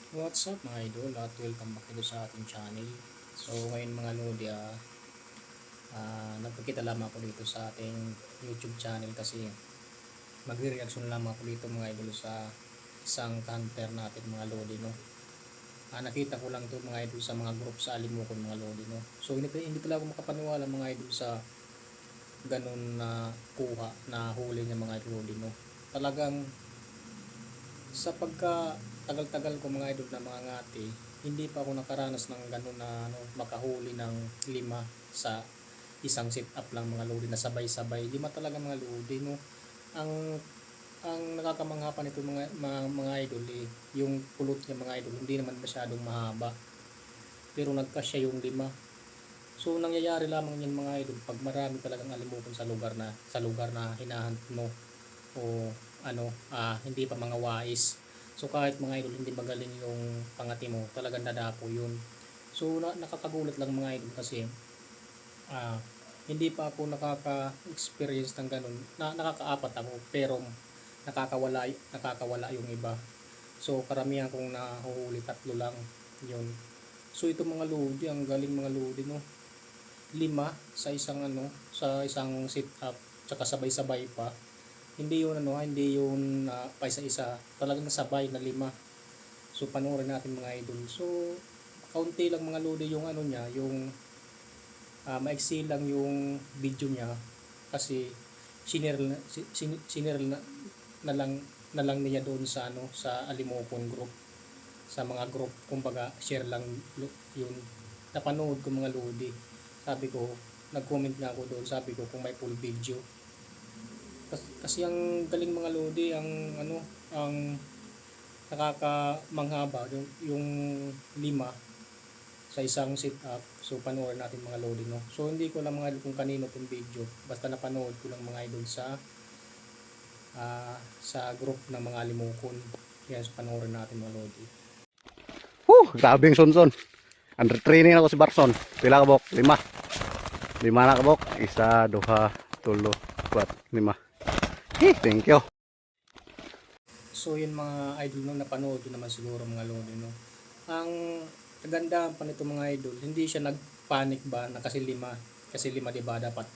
What's up mga idol at welcome back dito sa ating channel. So ngayon mga lodi, nagpakita lamang ako dito sa ating YouTube channel kasi magre-reaction lamang ako dito mga idol sa isang hunter natin mga lodi, no. Nakita ko lang to mga idol sa mga group sa Alimokon mga lodi, no. So hindi talaga ako makapaniwala mga idol sa ganun na kuha na huli niya mga idol lodi, no. Talagang sa pagka tagal-tagal ko mga idol na mga ngati, hindi pa ako nakaranas ng gano'n na makahuli ng 5 sa isang sit up lang mga lodi na sabay-sabay. 5 talaga mga lodi, no. Ang nakakamangha pa nito mga idol, yung pulot niya mga idol, hindi naman masyadong mahaba. Pero nagkasya yung 5. So nangyayari lamang yan mga idol pag marami talagang alimokon sa lugar na hinahunt mo o hindi pa mga wais. So kahit mga idol hindi magaling yung pangati mo, talagang dadapo yun. So nakakagulat lang mga idol kasi hindi pa ako nakaka-experience ng ganun. Nakakaapat ako pero nakakawala yung iba. So karamihan kong nahuhuli 3 lang yun. So ito mga lodi, ang galing mga lodi, no. 5 sa isang sit up, tsaka sabay-sabay pa. Hindi yun pa isa-isa, talagang sabay na 5. So panoorin natin mga idol. So kaunti lang mga lodi yung niya, yung maiksi lang yung video niya kasi sinare na lang niya doon sa sa Alimokon group, sa mga group, kumbaga share lang yun. Napanood ko mga lodi, sabi ko, nag-comment nga ako doon, sabi ko kung may full video. Kasi ang galing mga lodi, ang nakakamangha ba yung 5 sa isang sit up. So panoorin natin mga lodi, no. So hindi ko lang mga idol kung kanino tong video, basta napanood ko lang mga idol sa group ng mga Alimokon. Yan, so panoorin natin mga lodi. Grabing sonson. Under training ako si Barson. Pila ka bok? 5. 5 na ka bok. 1, 2, 3, 4, 5. Thank you. So yun mga idol, no, napanood ko naman siguro mga lodi, no. Ang kagandahan pa nito mga idol, hindi siya nagpanic ba na kasi 5, kasi 5 di ba dapat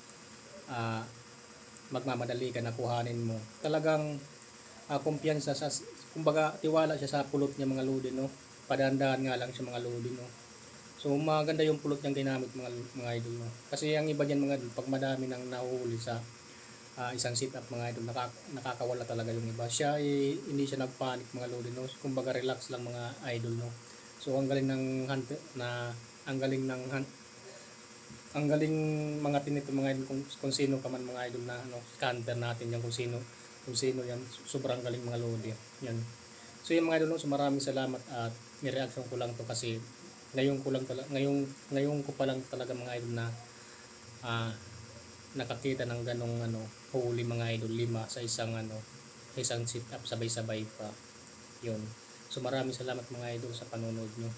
magmamadali ka na kuhanin mo. Talagang kumpiyansa sa, kumbaga tiwala siya sa pulot niya mga lodi, no. Padahan-dahan nga lang siya mga lodi, no. So maganda yung pulot niyang ginamit mga idol, no. Kasi ang iba diyan mga idol, pag madami nang nahuhuli sa isang sit up mga idol, nakakawala talaga yung iba. Siya hindi siya nagpanic mga lodi, no. Kumbaga relax lang mga idol, no. So ang galing ng hunt na ang galing mga tinito mga idol, kung sino ka man mga idol na hunter natin yan, kung sino yan, sobrang galing mga lodi yan. So yung mga idol, no, so maraming salamat at ni-reaction ko lang to kasi ngayon ko pa lang talaga mga idol na nakakita ng ganong huli mga idol, 5 sa isang sit up sabay-sabay pa yun. So maraming salamat mga idol sa panonood nyo.